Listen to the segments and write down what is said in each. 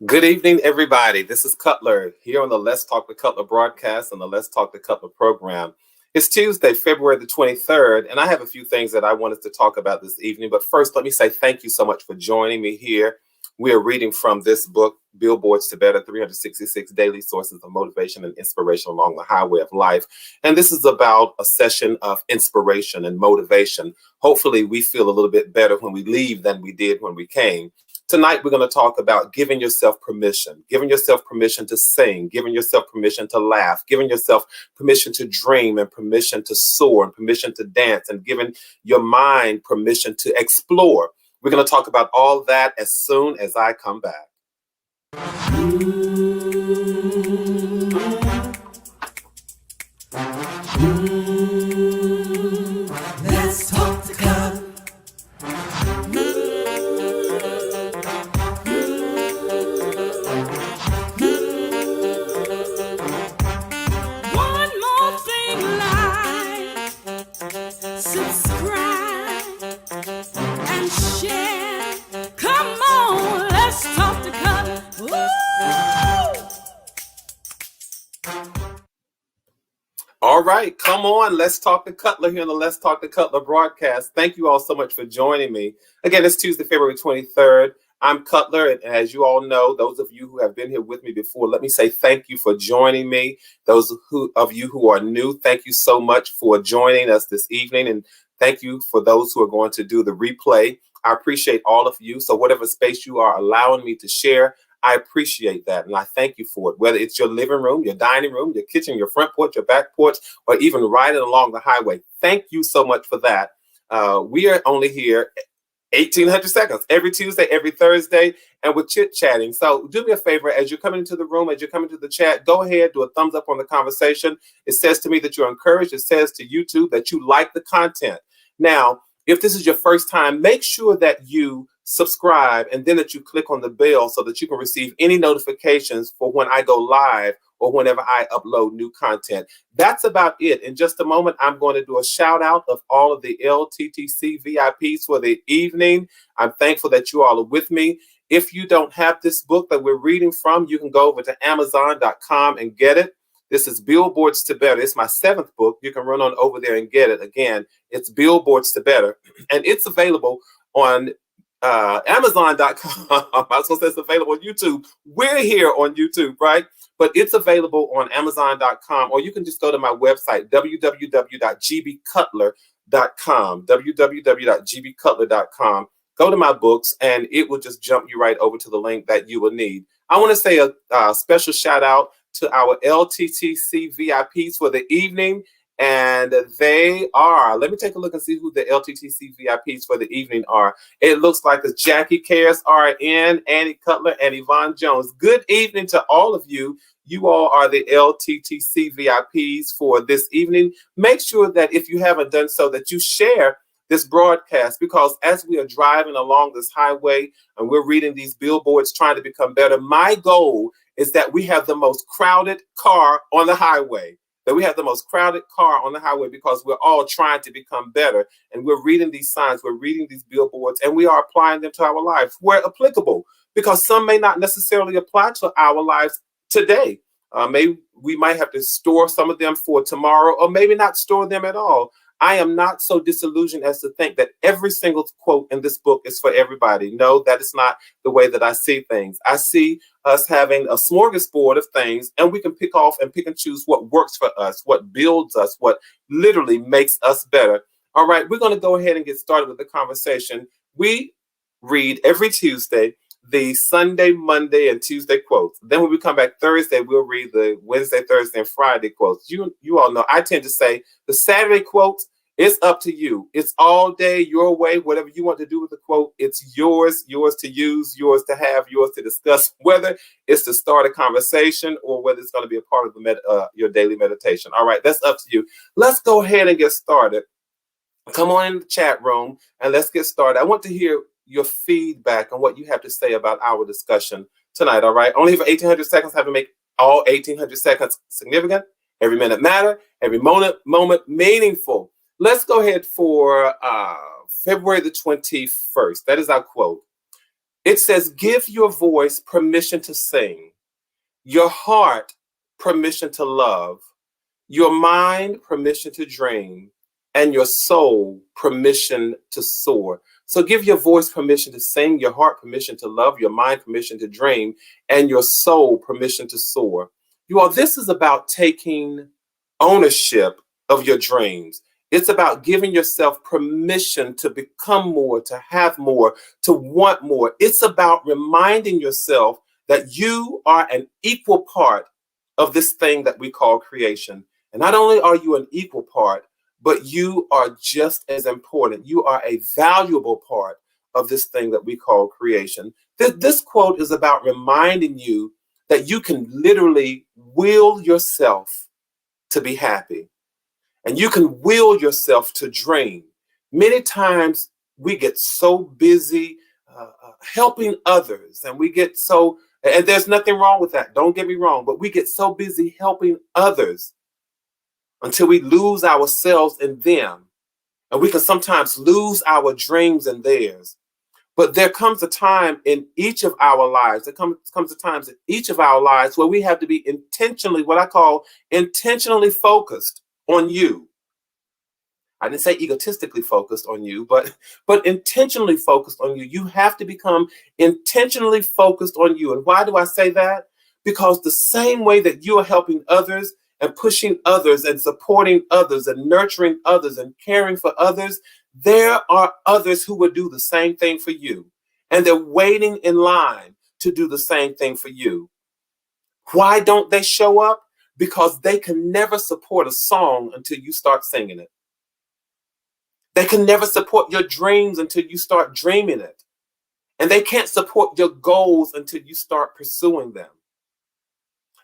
Good evening, everybody. This is Cutler here on the Let's Talk to Cutler broadcast and the Let's Talk to Cutler program. It's Tuesday, February the 23rd, and I have a few things that I wanted to talk about this evening. But first, let me say thank you so much for joining me here. We are reading from this book, Billboards to Better, 366 Daily Sources of Motivation and Inspiration Along the Highway of Life. And this is about a session of inspiration and motivation. Hopefully, we feel a little bit better when we leave than we did when we came. Tonight, we're going to talk about giving yourself permission to sing, giving yourself permission to laugh, giving yourself permission to dream and permission to soar and permission to dance and giving your mind permission to explore. We're going to talk about all that as soon as I come back. Let's talk to God. One more thing, like, subscribe and share. Come on, let's talk to God. All right, come on. Let's talk to Cutler here on the Let's Talk to Cutler broadcast. Thank you all so much for joining me. Again, it's Tuesday, February 23rd. I'm Cutler, and as you all know, those of you who have been here with me before, let me say thank you for joining me. Those of you who are new, thank you so much for joining us this evening, and thank you for those who are going to do the replay. I appreciate all of you. So whatever space you are allowing me to share, I appreciate that, and I thank you for it. Whether it's your living room, your dining room, your kitchen, your front porch, your back porch, or even riding along the highway, thank you so much for that. We are only here 1,800 seconds every Tuesday, every Thursday, and we're chit-chatting. So do me a favor, as you're coming into the room, as you're coming to the chat, go ahead, do a thumbs up on the conversation. It says to me that you're encouraged. It says to YouTube that you like the content. Now, if this is your first time, make sure that you subscribe and then that you click on the bell so that you can receive any notifications for when I go live or whenever I upload new content. That's about it. In just a moment, I'm going to do a shout out of all of the LTTC VIPs for the evening. I'm thankful that you all are with me. If you don't have this book that we're reading from, you can go over to Amazon.com and get it. This is Billboards to Better. It's my 7th book. You can run on over there and get it. Again, it's Billboards to Better. And it's available on Amazon.com. I was going to say it's available on YouTube. We're here on YouTube, right? But it's available on Amazon.com, or you can just go to my website, www.gbcutler.com, www.gbcutler.com. Go to my books, and it will just jump you right over to the link that you will need. I want to say a special shout out to our LTTC VIPs for the evening. And they are, let me take a look and see who the LTTC VIPs for the evening are. It looks like it's Jackie Cares, RN, Annie Cutler, and Yvonne Jones. Good evening to all of you. You all are the LTTC VIPs for this evening. Make sure that if you haven't done so, that you share this broadcast, because as we are driving along this highway and we're reading these billboards trying to become better, my goal is that we have the most crowded car on the highway. That we have the most crowded car on the highway because we're all trying to become better. And we're reading these signs, we're reading these billboards, and we are applying them to our lives where applicable, because some may not necessarily apply to our lives today. Maybe we might have to store some of them for tomorrow, or maybe not store them at all. I am not so disillusioned as to think that every single quote in this book is for everybody. No, that is not the way that I see things. I see us having a smorgasbord of things, and we can pick off and pick and choose what works for us, what builds us, what literally makes us better. All right, we're going to go ahead and get started with the conversation. We read every Tuesday the Sunday, Monday, and Tuesday quotes. Then when we come back Thursday, we'll read the Wednesday, Thursday, and Friday quotes. You all know I tend to say the Saturday quotes, it's up to you. It's all day, your way, whatever you want to do with the quote. It's yours to use, yours to have, yours to discuss, whether it's to start a conversation or whether it's going to be a part of your daily meditation. All right, that's up to you. Let's go ahead and get started. Come on in the chat room and let's get started. I want to hear your feedback on what you have to say about our discussion tonight, all right? Only for 1,800 seconds. Have to make all 1,800 seconds significant. Every minute matter. Every moment meaningful. Let's go ahead for February the 21st. That is our quote. It says, give your voice permission to sing, your heart permission to love, your mind permission to dream, and your soul permission to soar. So give your voice permission to sing, your heart permission to love, your mind permission to dream, and your soul permission to soar. You all, this is about taking ownership of your dreams. It's about giving yourself permission to become more, to have more, to want more. It's about reminding yourself that you are an equal part of this thing that we call creation. And not only are you an equal part, but you are just as important. You are a valuable part of this thing that we call creation. This quote is about reminding you that you can literally will yourself to be happy, and you can will yourself to dream. Many times we get so busy helping others, and we get so, and there's nothing wrong with that. Don't get me wrong, but we get so busy helping others until we lose ourselves in them. And we can sometimes lose our dreams in theirs. But there comes a time in each of our lives, there comes a times in each of our lives where we have to be intentionally, what I call intentionally focused on you. I didn't say egotistically focused on you, but intentionally focused on you. You have to become intentionally focused on you. And why do I say that? Because the same way that you are helping others and pushing others and supporting others and nurturing others and caring for others, there are others who will do the same thing for you. And they're waiting in line to do the same thing for you. Why don't they show up? Because they can never support a song until you start singing it. They can never support your dreams until you start dreaming it. And they can't support your goals until you start pursuing them.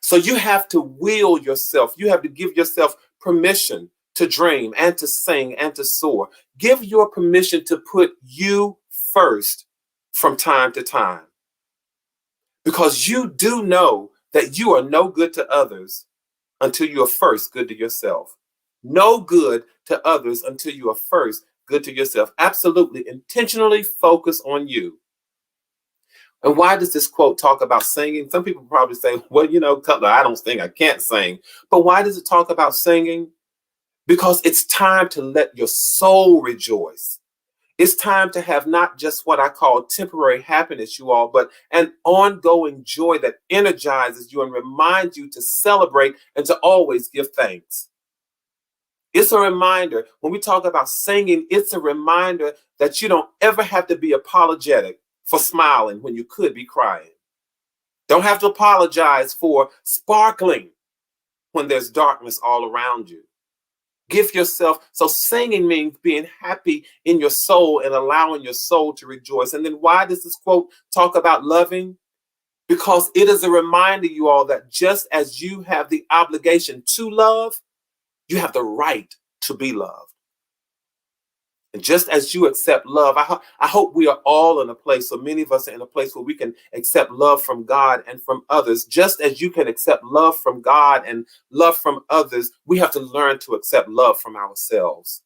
So you have to will yourself. You have to give yourself permission to dream and to sing and to soar. Give your permission to put you first from time to time. Because you do know that you are no good to others until you are first good to yourself. No good to others until you are first good to yourself. Absolutely, intentionally focus on you. And why does this quote talk about singing? Some people probably say, well, Cutler, I don't sing, I can't sing. But why does it talk about singing? Because it's time to let your soul rejoice. It's time to have not just what I call temporary happiness, you all, but an ongoing joy that energizes you and reminds you to celebrate and to always give thanks. It's a reminder, when we talk about singing, it's a reminder that you don't ever have to be apologetic for smiling when you could be crying. Don't have to apologize for sparkling when there's darkness all around you. Give yourself, so singing means being happy in your soul and allowing your soul to rejoice. And then why does this quote talk about loving? Because it is a reminder, you all, that just as you have the obligation to love, you have the right to be loved. And just as you accept love, I hope we are all in a place, so many of us are in a place where we can accept love from God and from others. Just as you can accept love from God and love from others, we have to learn to accept love from ourselves.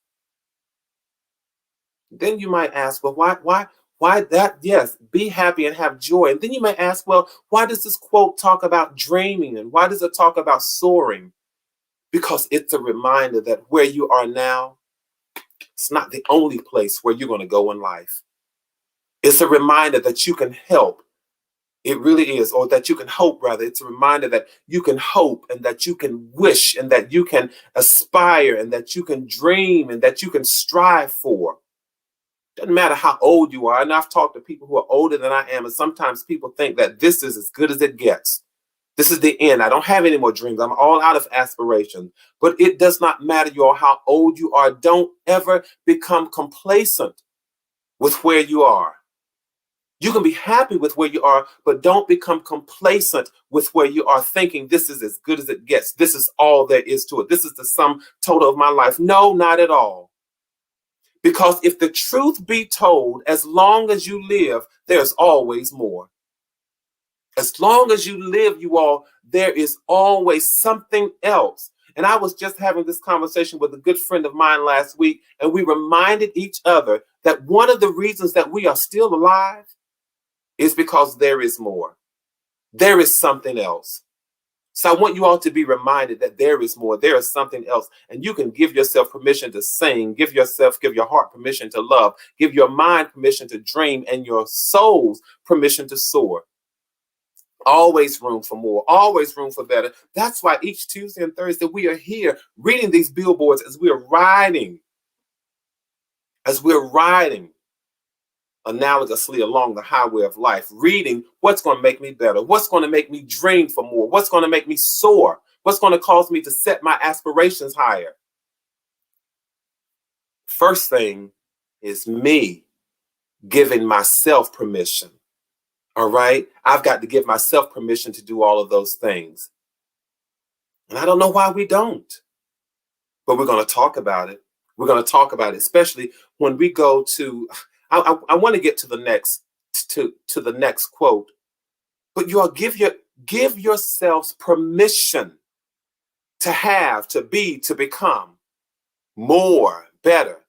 Then you might ask, well, why that? Yes, be happy and have joy. And then you might ask, well, why does this quote talk about dreaming? And why does it talk about soaring? Because it's a reminder that where you are now, it's not the only place where you're going to go in life. It's a reminder that you can help. It really is, or that you can hope, rather. It's a reminder that you can hope and that you can wish and that you can aspire and that you can dream and that you can strive for. Doesn't matter how old you are. And I've talked to people who are older than I am, and sometimes people think that this is as good as it gets. This is the end. I don't have any more dreams. I'm all out of aspiration. But it does not matter, you all, how old you are. Don't ever become complacent with where you are. You can be happy with where you are, but don't become complacent with where you are, thinking this is as good as it gets. This is all there is to it. This is the sum total of my life. No, not at all. Because if the truth be told, as long as you live, there's always more. As long as you live, you all, there is always something else. And I was just having this conversation with a good friend of mine last week, and we reminded each other that one of the reasons that we are still alive is because there is more. There is something else. So I want you all to be reminded that there is more. There is something else. And you can give yourself permission to sing, give your heart permission to love, give your mind permission to dream, and your soul's permission to soar. Always room for more, always room for better. That's why each Tuesday and Thursday we are here reading these billboards as we're riding analogously along the highway of life, reading what's going to make me better, what's going to make me dream for more, what's going to make me soar, what's going to cause me to set my aspirations higher. First thing is me giving myself permission. All right? I've got to give myself permission to do all of those things. And I don't know why we don't, but we're going to talk about it. We're going to talk about it, especially when we go to, I want to get to the next quote, but you all give yourselves permission to have, to be, to become more, better.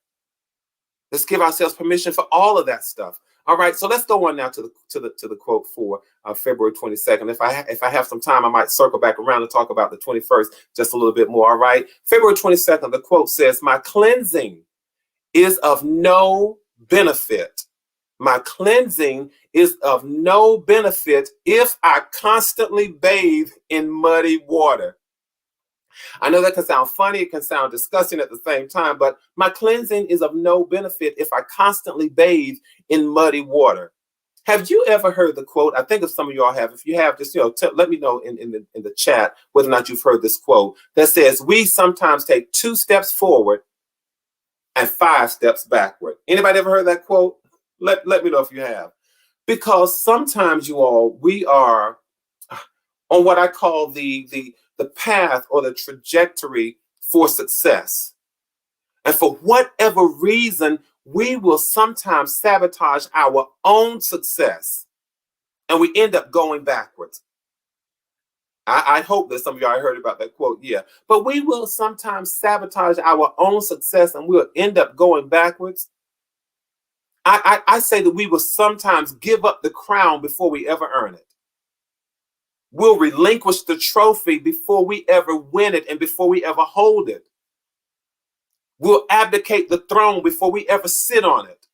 Let's give ourselves permission for all of that stuff. All right, so let's go on now to the quote for February 22nd. If I have some time, I might circle back around and talk about the 21st just a little bit more. All right, February 22nd, the quote says, "My cleansing is of no benefit. My cleansing is of no benefit if I constantly bathe in muddy water." I know that can sound funny, it can sound disgusting at the same time, but my cleansing is of no benefit if I constantly bathe in muddy water. Have you ever heard the quote? I think if some of y'all have. If you have, just let me know in the chat whether or not you've heard this quote that says, "We sometimes take 2 steps forward and 5 steps backward." Anybody ever heard that quote? Let me know if you have. Because sometimes, you all, we are on what I call the path or the trajectory for success. And for whatever reason, we will sometimes sabotage our own success and we end up going backwards. I hope that some of y'all heard about that quote, yeah. But we will sometimes sabotage our own success and we'll end up going backwards. I say that we will sometimes give up the crown before we ever earn it. We'll relinquish the trophy before we ever win it and before we ever hold it. We'll abdicate the throne before we ever sit on it.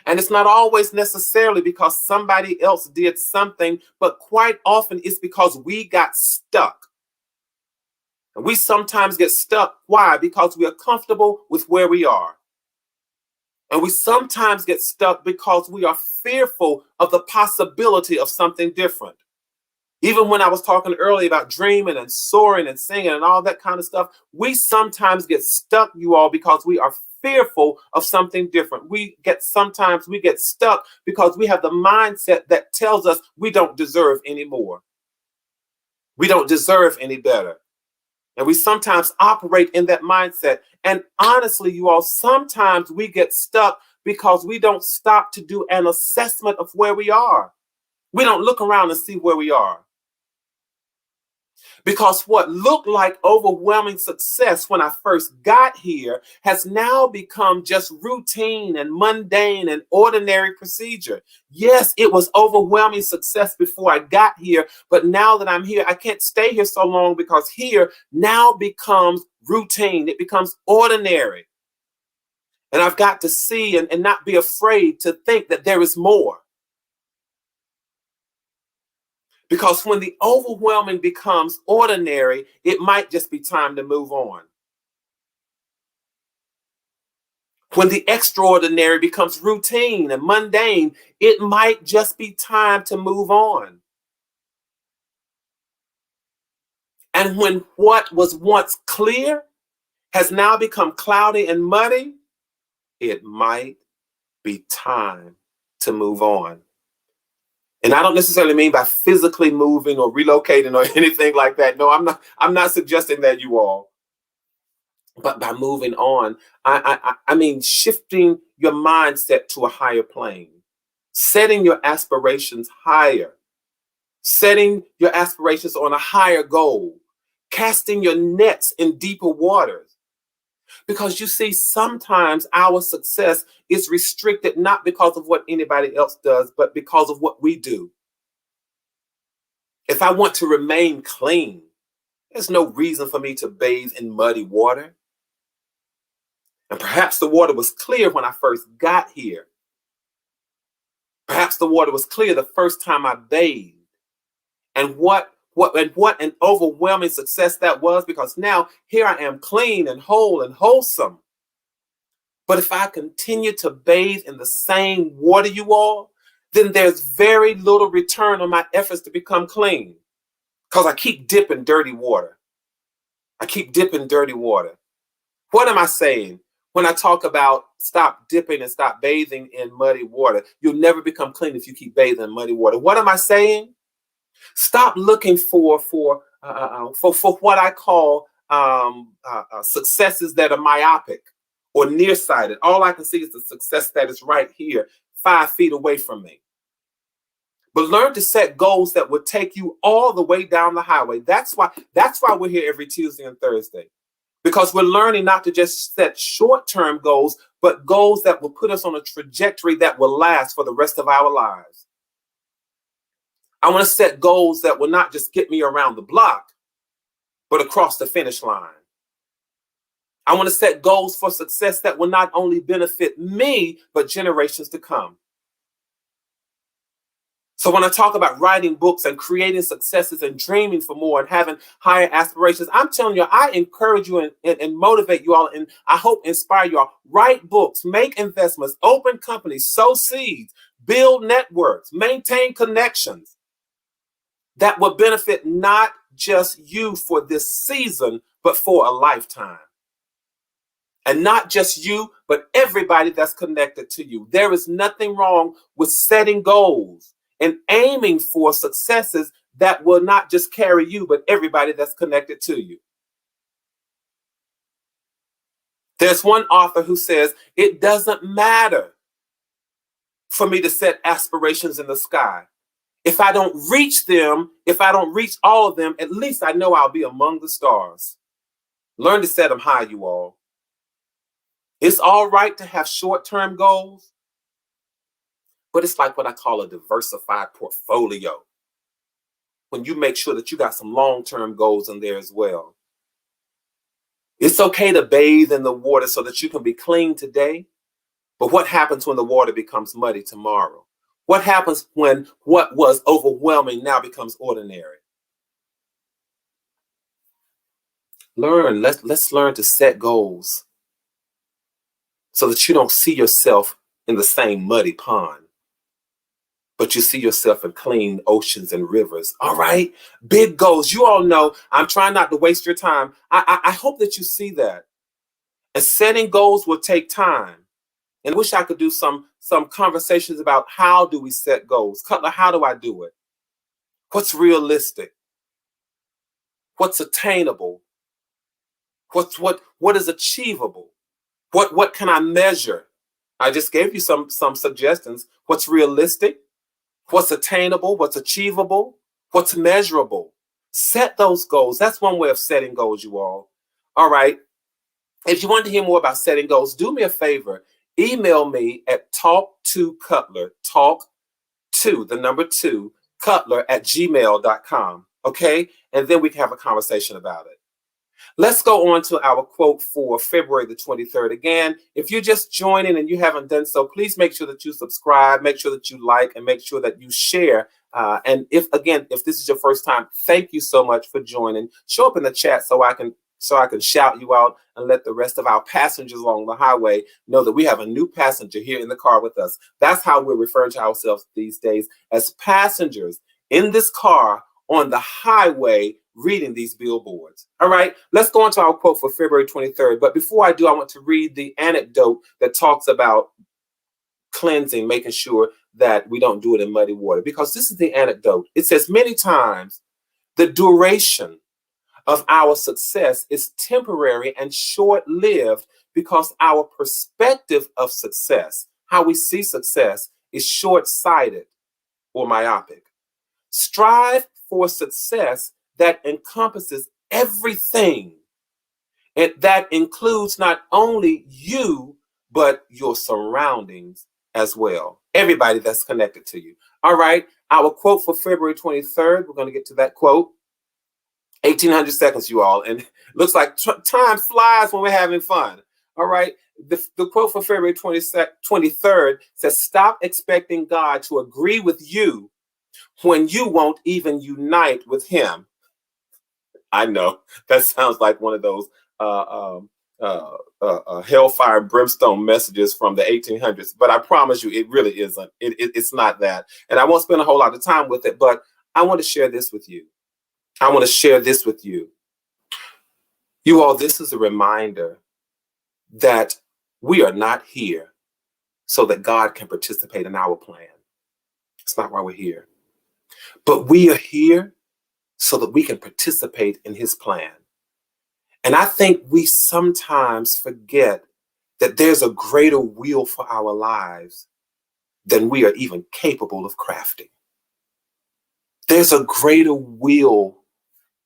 And it's not always necessarily because somebody else did something, but quite often it's because we got stuck. And we sometimes get stuck. Why? Because we are comfortable with where we are. And we sometimes get stuck because we are fearful of the possibility of something different. Even when I was talking earlier about dreaming and soaring and singing and all that kind of stuff, we sometimes get stuck, you all, because we are fearful of something different. Sometimes we get stuck because we have the mindset that tells us we don't deserve any more. We don't deserve any better. And we sometimes operate in that mindset. And honestly, you all, sometimes we get stuck because we don't stop to do an assessment of where we are. We don't look around and see where we are. Because what looked like overwhelming success when I first got here has now become just routine and mundane and ordinary procedure. Yes, it was overwhelming success before I got here, but now that I'm here, I can't stay here so long because here now becomes routine. It becomes ordinary. And I've got to see and not be afraid to think that there is more. Because when the overwhelming becomes ordinary, it might just be time to move on. When the extraordinary becomes routine and mundane, it might just be time to move on. And when what was once clear has now become cloudy and muddy, it might be time to move on. And I don't necessarily mean by physically moving or relocating or anything like that. No, I'm not suggesting that, you all. But by moving on, I mean shifting your mindset to a higher plane, setting your aspirations higher, setting your aspirations on a higher goal, casting your nets in deeper waters. Because you see, sometimes our success is restricted not because of what anybody else does, but because of what we do. If I want to remain clean, there's no reason for me to bathe in muddy water. And perhaps the water was clear when I first got here. Perhaps the water was clear the first time I bathed. And what an overwhelming success that was, because now here I am, clean and whole and wholesome. But if I continue to bathe in the same water, you all, then there's very little return on my efforts to become clean, because I keep dipping dirty water. I keep dipping dirty water. What am I saying? When I talk about stop dipping and stop bathing in muddy water, you'll never become clean if you keep bathing in muddy water. What am I saying? Stop looking for what I call successes that are myopic or nearsighted. All I can see is the success that is right here, 5 feet away from me. But learn to set goals that will take you all the way down the highway. That's why we're here every Tuesday and Thursday. Because we're learning not to just set short-term goals, but goals that will put us on a trajectory that will last for the rest of our lives. I want to set goals that will not just get me around the block, but across the finish line. I want to set goals for success that will not only benefit me, but generations to come. So when I talk about writing books and creating successes and dreaming for more and having higher aspirations, I'm telling you, I encourage you and motivate you all, and I hope inspire you all. Write books, make investments, open companies, sow seeds, build networks, maintain connections that will benefit not just you for this season, but for a lifetime. And not just you, but everybody that's connected to you. There is nothing wrong with setting goals and aiming for successes that will not just carry you, but everybody that's connected to you. There's one author who says, it doesn't matter for me to set aspirations in the sky. If I don't reach them, if I don't reach all of them, at least I know I'll be among the stars. Learn to set them high, you all. It's all right to have short-term goals, but it's like what I call a diversified portfolio. When you make sure that you got some long-term goals in there as well. It's okay to bathe in the water so that you can be clean today, but what happens when the water becomes muddy tomorrow? What happens when what was overwhelming now becomes ordinary? Let's learn to set goals so that you don't see yourself in the same muddy pond, but you see yourself in clean oceans and rivers. All right? Big goals. You all know I'm trying not to waste your time. I hope that you see that. And setting goals will take time. And I wish I could do some conversations about how do we set goals. Cutler, how do I do it? What's realistic? What's attainable? What is achievable? What can I measure? I just gave you some suggestions. What's realistic? What's attainable? What's achievable? What's measurable? Set those goals. That's one way of setting goals, you all. All right. If you want to hear more about setting goals, do me a favor. Email me at talk2cutler, Cutler@gmail.com. Okay. And then we can have a conversation about it. Let's go on to our quote for February the 23rd. Again, if you're just joining and you haven't done so, please make sure that you subscribe, make sure that you like, and make sure that you share. And if this is your first time, thank you so much for joining. Show up in the chat so I can shout you out and let the rest of our passengers along the highway know that we have a new passenger here in the car with us. That's how we're referring to ourselves these days, as passengers in this car on the highway reading these billboards. All right, let's go on to our quote for February 23rd. But before I do, I want to read the anecdote that talks about cleansing, making sure that we don't do it in muddy water, because this is the anecdote. It says, many times the duration of our success is temporary and short-lived because our perspective of success, how we see success, is short-sighted or myopic. Strive for success that encompasses everything And that includes not only you, but your surroundings as well. Everybody that's connected to you. All right. Our quote for February 23rd, we're going to get to that quote. 1,800 seconds, you all. And looks like time flies when we're having fun. All right. The quote for February 23rd says, stop expecting God to agree with you when you won't even unite with him. I know that sounds like one of those hellfire and brimstone messages from the 1800s, but I promise you, it really isn't. It's not that. And I won't spend a whole lot of time with it, but I want to share this with you. I want to share this with you. You all, this is a reminder that we are not here so that God can participate in our plan. It's not why we're here. But we are here so that we can participate in his plan. And I think we sometimes forget that there's a greater will for our lives than we are even capable of crafting. There's a greater will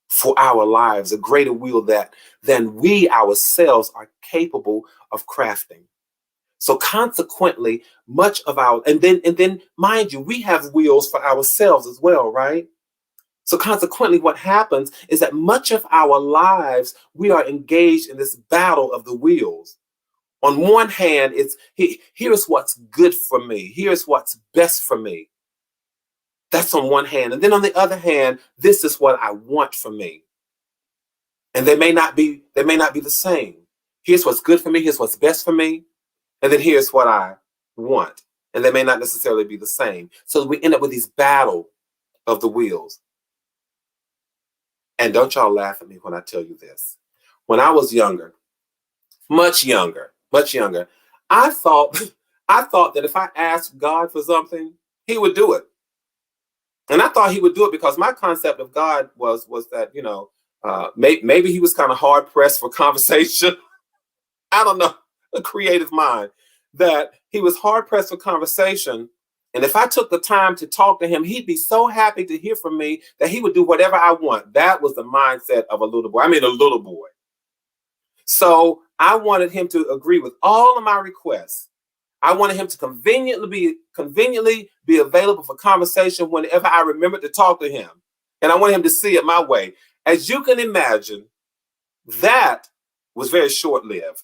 for our lives, a greater will than we ourselves are capable of crafting. So consequently, much of our, and then mind you, we have wills for ourselves as well, right? So consequently, what happens is that much of our lives, we are engaged in this battle of the wills. On one hand, here's what's good for me. Here's what's best for me. That's on one hand. And then on the other hand, this is what I want for me. And they may not be the same. Here's what's good for me. Here's what's best for me. And then here's what I want. And they may not necessarily be the same. So we end up with these battle of the wills. And don't y'all laugh at me when I tell you this. When I was younger, much younger, I thought that if I asked God for something, he would do it. And I thought he would do it because my concept of God was that, maybe he was kind of hard pressed for conversation. I don't know, a creative mind, that he was hard pressed for conversation. And if I took the time to talk to him, he'd be so happy to hear from me that he would do whatever I want. That was the mindset of a little boy. I mean, a little boy. So I wanted him to agree with all of my requests. I wanted him to conveniently be available for conversation whenever I remembered to talk to him. And I wanted him to see it my way. As you can imagine, that was very short-lived.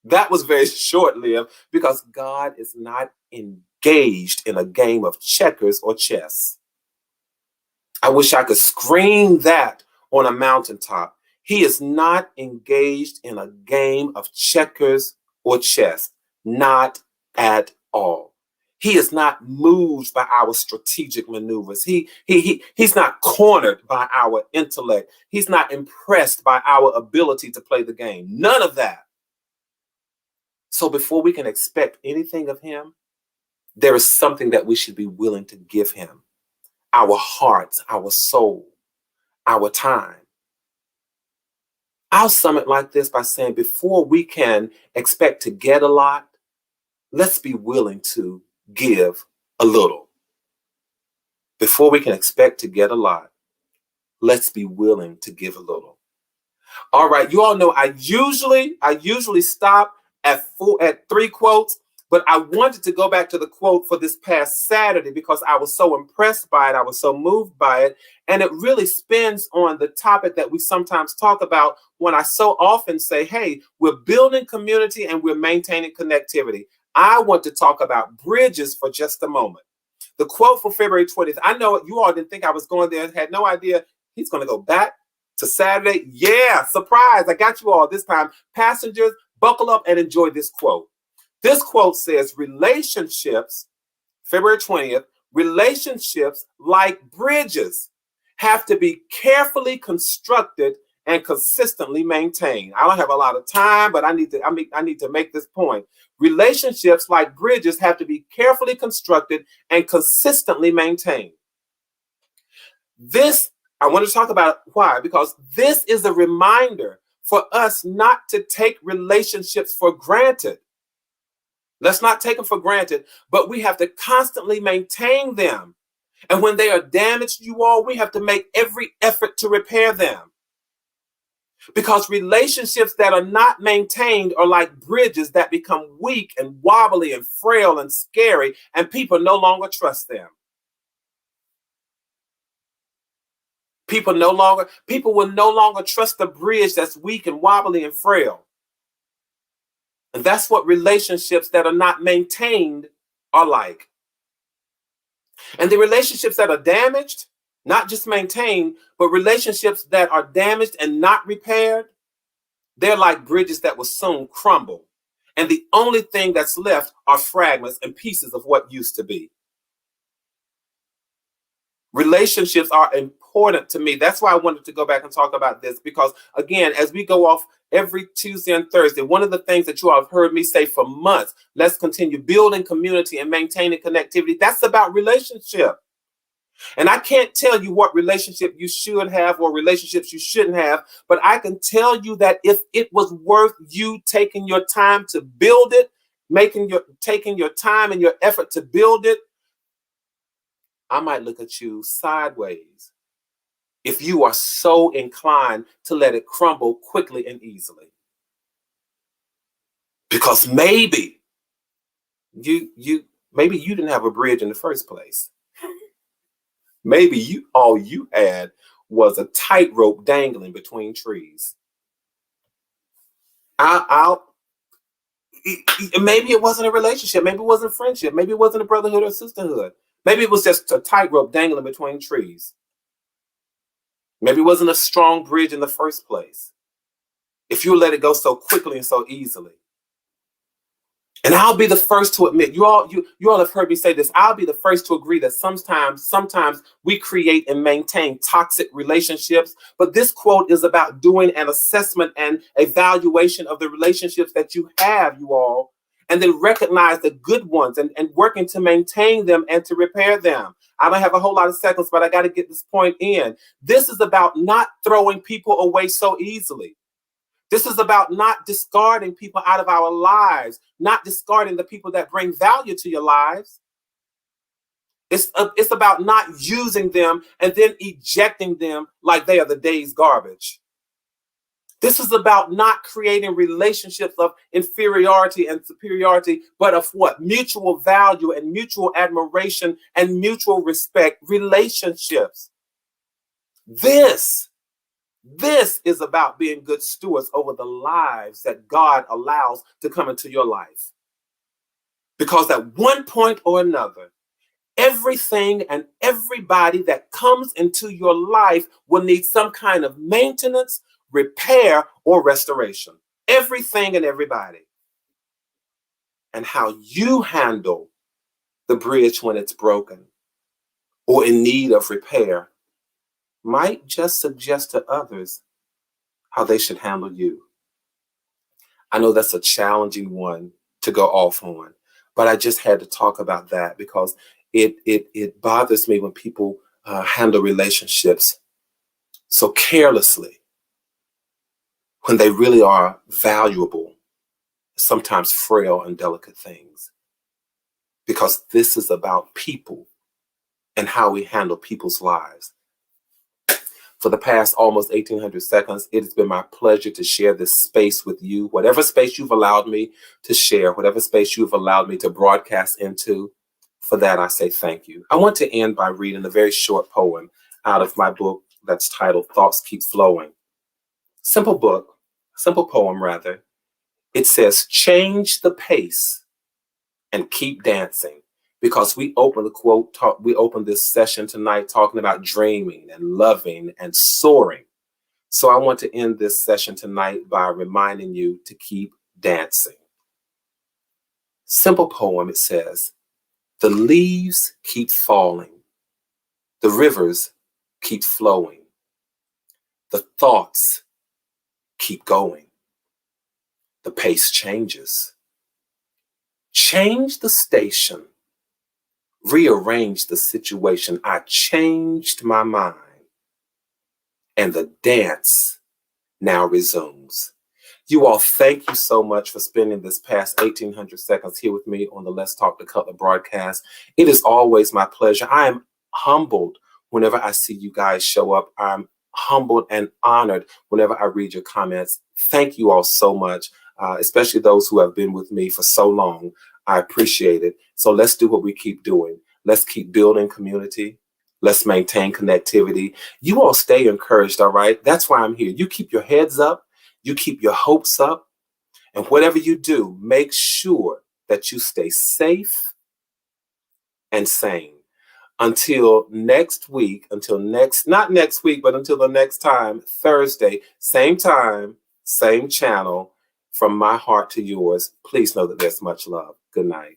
That was very short-lived because God is not engaged in a game of checkers or chess. I wish I could scream that on a mountaintop. He is not engaged in a game of checkers or chess. Not at all. He is not moved by our strategic maneuvers. He's not cornered by our intellect. He's not impressed by our ability to play the game. None of that. So before we can expect anything of him, there is something that we should be willing to give him. Our hearts, our soul, our time. I'll sum it like this by saying, before we can expect to get a lot, let's be willing to give a little. Before we can expect to get a lot, let's be willing to give a little. All right, you all know I usually stop at 3 quotes, but I wanted to go back to the quote for this past Saturday because I was so impressed by it. I was so moved by it. And it really spins on the topic that we sometimes talk about when I so often say, hey, we're building community and we're maintaining connectivity. I want to talk about bridges for just a moment. The quote for February 20th, I know you all didn't think I was going there, had no idea. He's going to go back to Saturday. Yeah, surprise. I got you all this time. Passengers, buckle up and enjoy this quote. This quote says, relationships, February 20th, relationships like bridges have to be carefully constructed and consistently maintained. I don't have a lot of time, but I need to make this point. Relationships like bridges have to be carefully constructed and consistently maintained. This, I want to talk about why, because this is a reminder for us not to take relationships for granted. Let's not take them for granted, but we have to constantly maintain them. And when they are damaged, you all, we have to make every effort to repair them. Because relationships that are not maintained are like bridges that become weak and wobbly and frail and scary, and people no longer trust them. People will no longer trust the bridge that's weak and wobbly and frail. And that's what relationships that are not maintained are like. And the relationships that are damaged, not just maintained, but relationships that are damaged and not repaired, they're like bridges that will soon crumble. And the only thing that's left are fragments and pieces of what used to be. Relationships are important to me. That's why I wanted to go back and talk about this, because again, as we go off every Tuesday and Thursday, one of the things that you all have heard me say for months, let's continue building community and maintaining connectivity. That's about relationship. And I can't tell you what relationship you should have or relationships you shouldn't have, but I can tell you that if it was worth you taking your time to build it, taking your time and your effort to build it, I might look at you sideways if you are so inclined to let it crumble quickly and easily. Because maybe you didn't have a bridge in the first place. Maybe all you had was a tightrope dangling between trees. Maybe it wasn't a relationship. Maybe it wasn't a friendship. Maybe it wasn't a brotherhood or sisterhood. Maybe it was just a tightrope dangling between trees. Maybe it wasn't a strong bridge in the first place. If you let it go so quickly and so easily. And I'll be the first to admit, you all have heard me say this. I'll be the first to agree that sometimes we create and maintain toxic relationships. But this quote is about doing an assessment and evaluation of the relationships that you have, you all, and then recognize the good ones and working to maintain them and to repair them. I don't have a whole lot of seconds, but I got to get this point in. This is about not throwing people away so easily. This is about not discarding people out of our lives, not discarding the people that bring value to your lives. It's about not using them and then ejecting them like they are the day's garbage. This is about not creating relationships of inferiority and superiority, but of what? Mutual value and mutual admiration and mutual respect relationships. This is about being good stewards over the lives that God allows to come into your life. Because at one point or another, everything and everybody that comes into your life will need some kind of maintenance, repair, or restoration. Everything and everybody. And how you handle the bridge when it's broken or in need of repair might just suggest to others how they should handle you. I know that's a challenging one to go off on, but I just had to talk about that because it bothers me when people handle relationships so carelessly when they really are valuable, sometimes frail and delicate things. Because this is about people and how we handle people's lives. For the past almost 1800 seconds, it has been my pleasure to share this space with you. Whatever space you've allowed me to share, whatever space you've allowed me to broadcast into, for that I say thank you. I want to end by reading a very short poem out of my book that's titled Thoughts Keep Flowing. Simple poem rather. It says, change the pace and keep dancing. Because we opened this session tonight talking about dreaming and loving and soaring. So I want to end this session tonight by reminding you to keep dancing. Simple poem, it says, the leaves keep falling. The rivers keep flowing. The thoughts keep going. The pace changes. Change the station. Rearrange the situation. I changed my mind. And the dance now resumes. You all, thank you so much for spending this past 1800 seconds here with me on the Let's Talk to Cutler broadcast. It is always my pleasure. I am humbled whenever I see you guys show up. I'm humbled and honored whenever I read your comments. Thank you all so much, especially those who have been with me for so long. I appreciate it. So let's do what we keep doing. Let's keep building community. Let's maintain connectivity. You all stay encouraged, all right? That's why I'm here. You keep your heads up. You keep your hopes up. And whatever you do, make sure that you stay safe and sane. Until next week, not next week, but until the next time, Thursday, same time, same channel, from my heart to yours. Please know that there's much love. Good night.